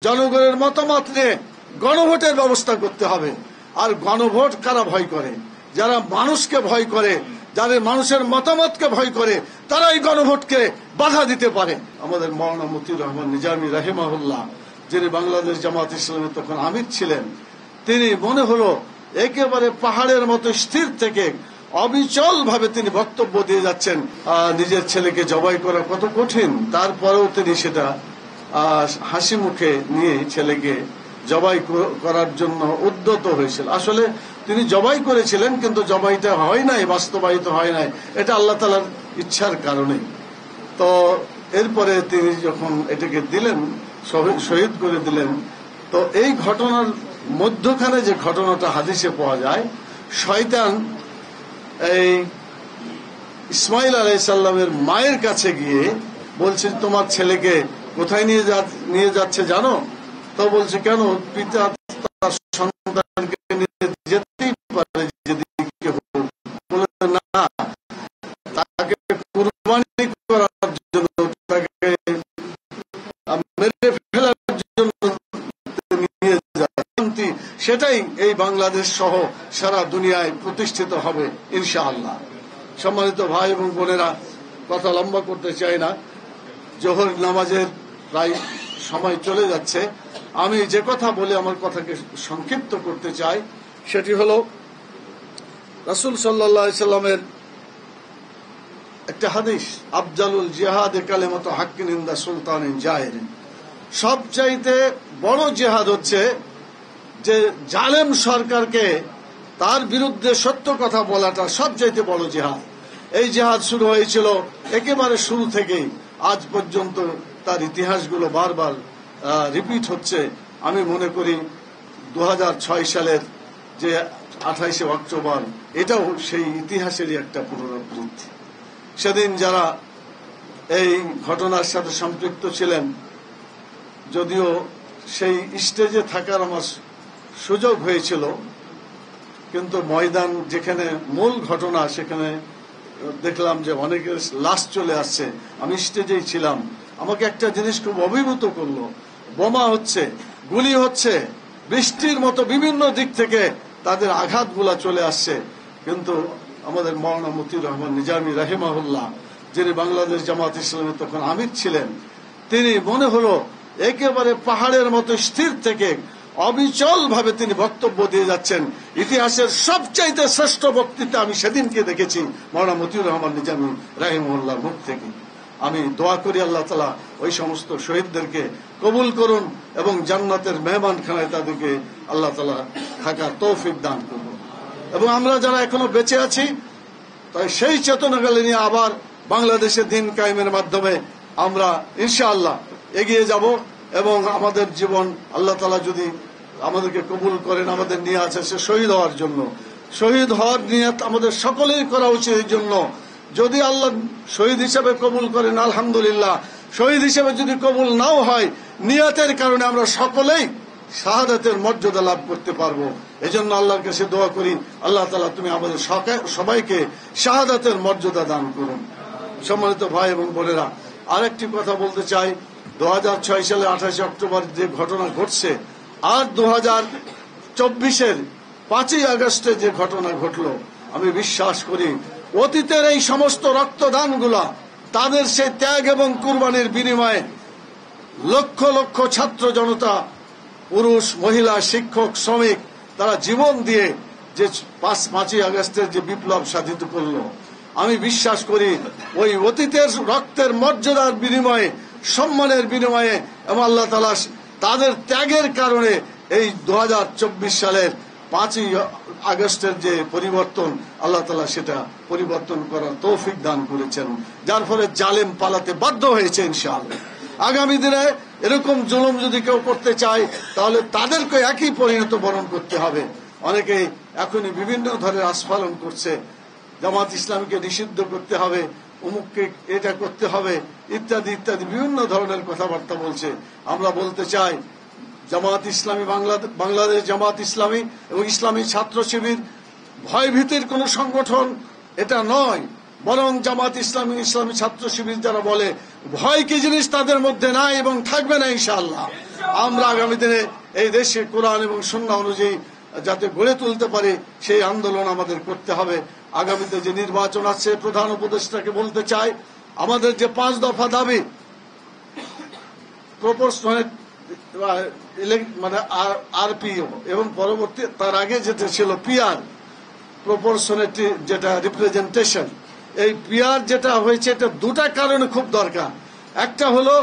জনগণের মতামত নিয়ে গণভোটের ব্যবস্থা করতে হবে। আর গণভোট কারা ভয় করে? যারা মানুষকে ভয় করে, যাদের মানুষের মতামতকে ভয় করে, তারাই গণভোটকে বাধা দিতে পারে। আমাদের মাওলানা মতিউর রহমান নিজামী রাহিমাহুল্লাহ, যিনি বাংলাদেশ জামাত ইসলামী তখন আমির ছিলেন, তিনি মনে হলো একেবারে পাহাড়ের মতো স্থির থেকে অবিচল ভাবে তিনি বক্তব্য দিয়ে যাচ্ছেন। নিজের ছেলেকে জবাই করা কত কঠিন, তারপরেও তিনি সেটা হাসি মুখে নিয়ে ছেলেকে জবাই করার জন্য উদ্যত হয়েছিল। আসলে তিনি জবাই করেছিলেন, কিন্তু জবাইটা হয় নাই, বাস্তবায়িত হয় নাই। এটা আল্লাহ তাআলার ইচ্ছার কারণে। তো এরপরে তিনি যখন এটাকে দিলেন, শহীদ করে দিলেন, তো এই ঘটনার মধ্যখানে যে ঘটনাটা হাদিসে পাওয়া যায়, শয়তান এই ইসমাইল আলাইহিস সালামের মায়ের কাছে গিয়ে বলছে, তোমার ছেলেকে কোথায় নিয়ে যাচ্ছে জানো? তো বলছে, কেন? পিতা তার সন্তানকে নিয়ে যেতেই পারে যেদিকে হোক। বলে, না, তাকে কুরবানি করার জন্য, তাকে মেরে ফেলার জন্য নিয়ে যায়। সেটাই এই বাংলাদেশ সহ সারা দুনিয়ায় প্রতিষ্ঠিত হবে ইনশাআল্লাহ। সম্মানিত ভাই এবং বোনেরা, কথা লম্বা করতে চাই না, জোহর নামাজের প্রায় সময় চলে যাচ্ছে। আমি যে কথা বলে আমার কথাকে সংক্ষিপ্ত করতে চাই, সেটি হল রাসূল সাল্লাল্লাহু আলাইহি সাল্লামের একটা হাদিস, আফজালুল জিহাদে কালিমাতু হাক্কিন ইনদা সুলতানিন জাহিরিন। সবচাইতে বড় জিহাদ হচ্ছে যে জালেম সরকারকে তার বিরুদ্ধে সত্য কথা বলাটা সবচাইতে বড় জিহাদ। এই জিহাদ শুরু হয়েছিল একেবারে শুরু থেকেই, আজ পর্যন্ত তার ইতিহাসগুলো বারবার রিপিট হচ্ছে। আমি মনে করি 2006 সালের যে 28শে অক্টোবর, এটাও সেই ইতিহাসেরই একটা পুনরাবৃত্তি। সেদিন যারা এই ঘটনার সাথে সম্পৃক্ত ছিলেন, যদিও সেই স্টেজে থাকার আমার সুযোগ হয়েছিল, কিন্তু ময়দান যেখানে মূল ঘটনা, সেখানে দেখলাম যে অনেকের লাশ চলে আসছে। আমি স্টেজেই ছিলাম। আমাকে একটা জিনিস খুব অভিভূত করলো, বোমা হচ্ছে, গুলি হচ্ছে, বৃষ্টির মতো বিভিন্ন দিক থেকে তাদের আঘাতগুলা চলে আসছে। কিন্তু আমাদের মাওলানা মতিউর রহমান নিজামী রাহিমাহুল্লাহ, যিনি বাংলাদেশ জামাত ইসলামী তখন আমির ছিলেন, তিনি মনে হলো একেবারে পাহাড়ের মতো স্থির থেকে অবিচল ভাবে তিনি বক্তব্য দিয়ে যাচ্ছেন। ইতিহাসের সবচাইতে শ্রেষ্ঠ বক্তৃতা আমি সেদিনকে দেখেছি মাওলানা মতিউর রহমান নিজামী রাহিমাহুল্লাহর মুখ থেকে। আমি দোয়া করি আল্লাহ তাআলা ওই সমস্ত শহীদদেরকে কবুল করুন এবং জান্নাতের মেহমানখানায় তাদেরকে আল্লাহ তাআলা থাকার তৌফিক দান করুন। এবং আমরা যারা এখনো বেঁচে আছি, তাই সেই চেতনাগুলো নিয়ে আবার বাংলাদেশে দিন কায়েমের মাধ্যমে আমরা ইনশাআল্লাহ এগিয়ে যাব। এবং আমাদের জীবন আল্লাহ তাআলা যদি আমাদেরকে কবুল করেন, আমাদের নিয়ত আছে শহীদ হওয়ার জন্য। শহীদ হওয়ার নিয়ত আমাদের সকলেই করা উচিত। এই জন্য যদি আল্লাহ শহীদ হিসেবে কবুল করেন আলহামদুলিল্লাহ, শহীদ হিসেবে যদি কবুল নাও হয়, নিয়তের কারণে আমরা সকলেই শাহাদাতের মর্যাদা লাভ করতে পারবো। এজন্য আল্লাহর কাছে দোয়া করি, আল্লাহ তাআলা তুমি আমাদের সবাইকে শাহাদাতের মর্যাদা দান করুন। সম্মানিত ভাই এবং বোনেরা, আরেকটি কথা বলতে চাই। 2006 সালে 28 অক্টোবর যে ঘটনা ঘটছে, আর 2024-এর 5ই আগস্টে যে ঘটনা ঘটলো, আমি বিশ্বাস করি অতীতের এই সমস্ত রক্তদানগুলা, তাদের সেই ত্যাগ এবং কুরবানির বিনিময়ে লক্ষ লক্ষ ছাত্র জনতা, পুরুষ মহিলা, শিক্ষক, শ্রমিক, তারা জীবন দিয়ে যে 5ই আগস্টের যে বিপ্লব সাধিত করলো, আমি বিশ্বাস করি ওই অতীতের রক্তের মর্যাদার বিনিময়ে, সম্মানের বিনিময়ে এবং আল্লাহ তাআলা তাদের ত্যাগের কারণে এই 2024 সালের 5ই আগস্টের যে পরিবর্তন, আল্লাহ তাআলা সেটা পরিবর্তন করার তৌফিক দান করেছেন, যার ফলে জালেম পালাতে বাধ্য হয়েছে। ইনশাআল্লাহ আগামী দিনে এরকম জুলুম যদি কেউ করতে চায়, তাহলে তাদেরকে একই পরিণত বরণ করতে হবে। অনেকে এখনই বিভিন্ন ধরনের আস্ফালন করছে, জামাত ইসলামীকে নিষিদ্ধ করতে হবে, অমুককে এটা করতে হবে, ইত্যাদি ইত্যাদি বিভিন্ন ধরনের কথাবার্তা বলছে। আমরা বলতে চাই, জামাত ইসলামী, বাংলাদেশ জামাত ইসলামী এবং ইসলামী ছাত্র শিবির ভয়ভীতির কোন সংগঠন এটা নয়, বরং জামাত ইসলামী, ইসলামী ছাত্র শিবির যারা বলে ভয় কি জিনিস তাদের মধ্যে নাই এবং থাকবে না ইনশাআল্লাহ। আমরা আগামী দিনে এই দেশে কোরআন এবং সুন্নাহ অনুযায়ী যাতে গড়ে তুলতে পারে সেই আন্দোলন আমাদের করতে হবে। আগামীতে যে নির্বাচন আছে, প্রধান উপদেষ্টাকে বলতে চাই, আমাদের যে 5 দফা দাবি, প্রপোর্শনাল মানে আরপিও এবং পরবর্তী তার আগে যেটা ছিল পিআর, প্রপোর্শনালিটি যেটা রিপ্রেজেন্টেশন, এই পিআর যেটা হয়েছে এটা দুটা কারণে খুব দরকার। একটা হলো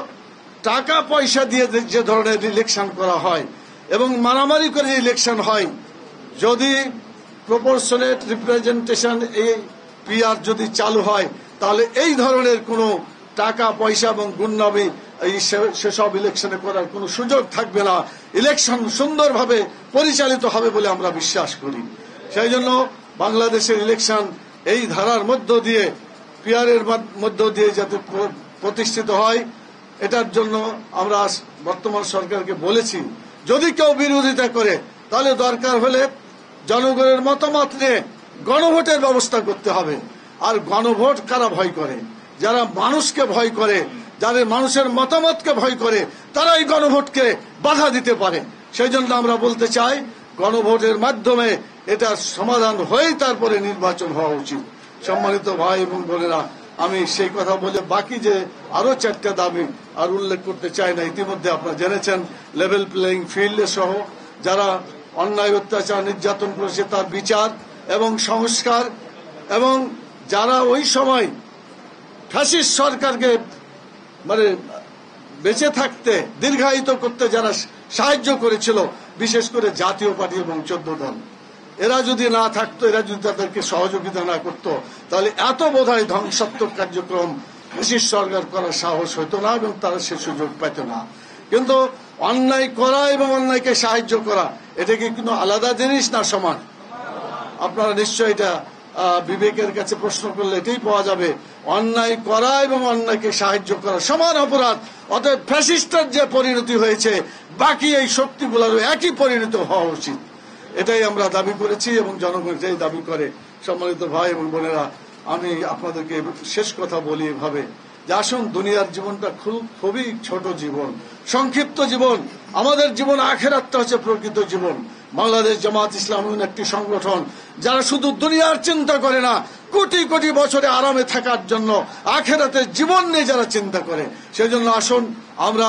টাকা পয়সা দিয়ে যে ধরনের ইলেকশন করা হয় এবং মারামারি করে ইলেকশন হয়, যদি প্রপোর্শনেট রিপ্রেজেন্টেশন এই পিআর যদি চালু হয় তাহলে এই ধরনের কোনো টাকা পয়সা এবং গুন্ডামি সেসব ইলেকশনে করার কোনো সুযোগ থাকবে না। ইলেকশন সুন্দরভাবে পরিচালিত হবে বলে আমরা বিশ্বাস করি। সেই জন্য বাংলাদেশের ইলেকশন এই ধারার মধ্য দিয়ে, পিআরের মধ্য দিয়ে যাতে প্রতিষ্ঠিত হয়, এটার জন্য আমরা বর্তমান সরকারকে বলেছি, যদি কেউ বিরোধিতা করে তাহলে দরকার হলে জনগণের মতামত নিয়ে গণভোটের ব্যবস্থা করতে হবে। আর গণভোট কারা ভয় করে? যারা মানুষকে ভয় করে, যারা মানুষের মতামতকে ভয় করে, তারা এই গণভোটকে বাধা দিতে পারে। সেই জন্য আমরা বলতে চাই, গণভোটের মাধ্যমে এটা সমাধান হয়েই তারপরে নির্বাচন হওয়া উচিত। সম্মানিত ভাই এবং বোনেরা, আমি সেই কথা বলে বাকি যে আরো 4টা দাবি আর উল্লেখ করতে চাই না। ইতিমধ্যে আপনারা জেনেছেন, লেভেল প্লেইং ফিল্ড সহ যারা অন্যায় অত্যাচার নির্যাতন করেছে তার বিচার এবং সংস্কার, এবং যারা ওই সময় ফ্যাসিস্ট সরকারকে মানে বেঁচে থাকতে দীর্ঘায়িত করতে যারা সাহায্য করেছিল, বিশেষ করে জাতীয় পার্টি এবং 14 দল, এরা যদি না থাকতো, এরা যদি তাদেরকে সহযোগিতা না করতো, তাহলে এত বোধহয় ধ্বংসাত্মক কার্যক্রম ফ্যাসিস্ট সরকার করার সাহস হতো না এবং তারা সে সুযোগ পেত না। কিন্তু অন্যায় করা এবং অন্যায়কে সাহায্য করা, এটা কি কোনো আলাদা জিনিস না সমান? আপনারা নিশ্চয়ই এটা বিবেকের কাছে প্রশ্ন করলে এটাই পাওয়া যাবে। অন্যায় করা এবং অন্যায়কে সাহায্য করা সমান অপরাধ। অতএব ফ্যাসিস্টের যে পরিণতি হয়েছে, বাকি এই শক্তিগুলোরও একই পরিণত হওয়া উচিত। এটাই আমরা দাবি করেছি এবং জনগণ এটাই দাবি করে। সম্মানিত ভাই এবং বোনেরা, আমি আপনাদেরকে শেষ কথা বলি এভাবে যে আসুন, দুনিয়ার জীবনটা খুবই ছোট জীবন, সংক্ষিপ্ত জীবন। আমাদের জীবন আখেরাতটা হচ্ছে প্রকৃত জীবন। বাংলাদেশ জামাত ইসলামী একটি সংগঠন যারা শুধু দুনিয়ার চিন্তা করে না, কোটি কোটি বছরে আরামে থাকার জন্য আখেরাতের জীবন নিয়ে যারা চিন্তা করে। সেজন্য আসুন আমরা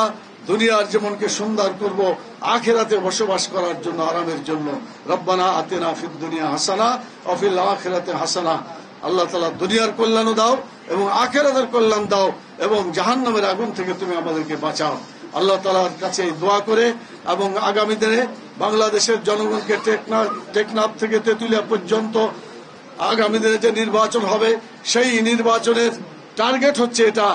দুনিয়ার জীবনকে সুন্দর করব, আখেরাতে বসবাস করার জন্য, আরামের জন্য। রব্বানা আতিনা ফিদ দুনিয়া হাসানা ওয়া ফিল আখিরাতি হাসানা। আল্লাহ তাআলা দুনিয়ার কল্যাণ দাও এবং আখিরাতের কল্যাণ দাও এবং জাহান্নামের আগুন থেকে তুমি আমাদেরকে বাঁচাও। আল্লাহ তাআলার কাছে দোয়া করে এবং আগামী দিনে বাংলাদেশের জনগণকে টেকনাফ থেকে তেঁতুলিয়া পর্যন্ত আগামী দিনে যে নির্বাচন হবে, সেই নির্বাচনের টার্গেট হচ্ছে এটা,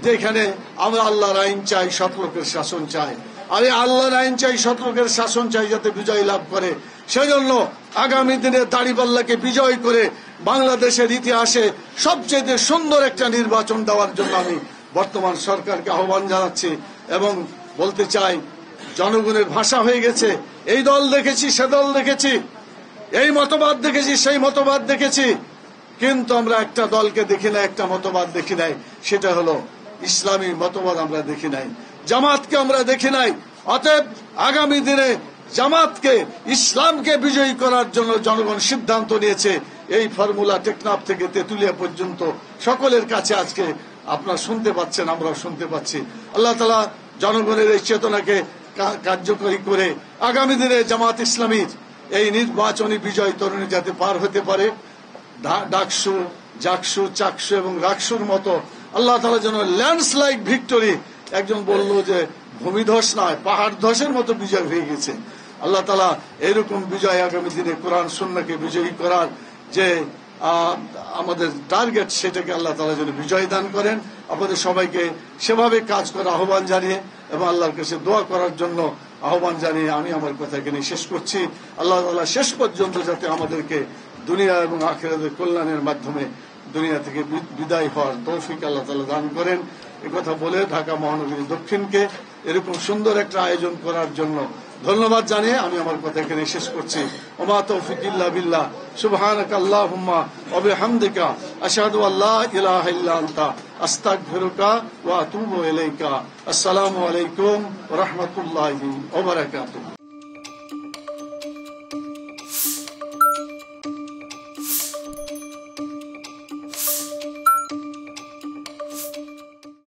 যেখানে আমরা আল্লাহর আইন চাই, সৎ লোকের শাসন চাই। আর এই আল্লাহর আইন চাই, সৎ লোকের শাসন চাই, যাতে বিজয় লাভ করে। সেজন্য আগামী দিনে দাড়িপাল্লাকে বিজয় করে বাংলাদেশের ইতিহাসে সবচেয়ে সুন্দর একটা নির্বাচন দেওয়ার জন্য আমি বর্তমান সরকারকে আহ্বান জানাচ্ছি এবং বলতে চাই, জনগণের ভাষা হয়ে গেছে, এই দল দেখেছি, সে দল দেখেছি, এই মতবাদ দেখেছি, সেই মতবাদ দেখেছি, কিন্তু আমরা একটা দলকে দেখি না, একটা মতবাদ দেখি নাই, সেটা হলো ইসলামী মতবাদ আমরা দেখি নাই, জামাতকে আমরা দেখি নাই। অতএব আগামী দিনে জামাতকে, ইসলামকে বিজয়ী করার জন্য জনগণ সিদ্ধান্ত নিয়েছে। এই ফর্মুলা টেকনাফ থেকে তেঁতুলিয়া পর্যন্ত সকলের কাছে আজকে আপনারা শুনতে পাচ্ছেন, আমরাও শুনতে পাচ্ছি। আল্লাহ তাআলা জনগণের এই চেতনাকে কার্যকরী করে আগামী দিনে জামাত ইসলামীর এই নির্বাচনী বিজয় তরুণী যাতে পার হতে পারে, ডাকসু, জাকসু, চাকসু এবং রাকসুর মতো আল্লাহ তাআলা যেন ল্যান্ডস্লাইড ভিক্টরি, একজন বলল যে ভূমিধস নয়, পাহাড় ধসের মতো বিজয় হয়ে গেছে। আল্লাহ তাআলা এরকম বিজয় আগামী দিনে কোরআন সুন্নাহকে বিজয়ী করার যে আমাদের টার্গেট, সেটাকে আল্লাহ তাআলা যেন বিজয় দান করেন। আপনাদের সবাইকে সেভাবে কাজ করার আহ্বান জানিয়ে এবং আল্লাহর কাছে দোয়া করার জন্য আহ্বান জানিয়ে আমি আমার কথা এখানে শেষ করছি। আল্লাহ তাআলা শেষ পর্যন্ত যাতে আমাদেরকে দুনিয়া এবং আখিরাতের কল্যাণের মাধ্যমে দুনিয়া থেকে বিদায় হওয়ার তৌফিক আল্লাহ তাআলা দান করেন। একথা বলে ঢাকা মহানগরী দক্ষিণকে এরকম সুন্দর একটা আয়োজন করার জন্য ধন্যবাদ জানিয়ে আমি আমার কথা এখানে শেষ করছি। ওমা তৌফিক ইল্লা বিল্লাহ, সুবহানাকা আল্লাহুম্মা ওয়া বিহামদিকা, আশহাদু আল্লা ইলাহা ইল্লা আনতা, আস্তাগফিরুকা ওয়া আতুবু ইলাইকা। আসসালামু আলাইকুম ওয়া রাহমাতুল্লাহি ওয়া বারাকাতুহু।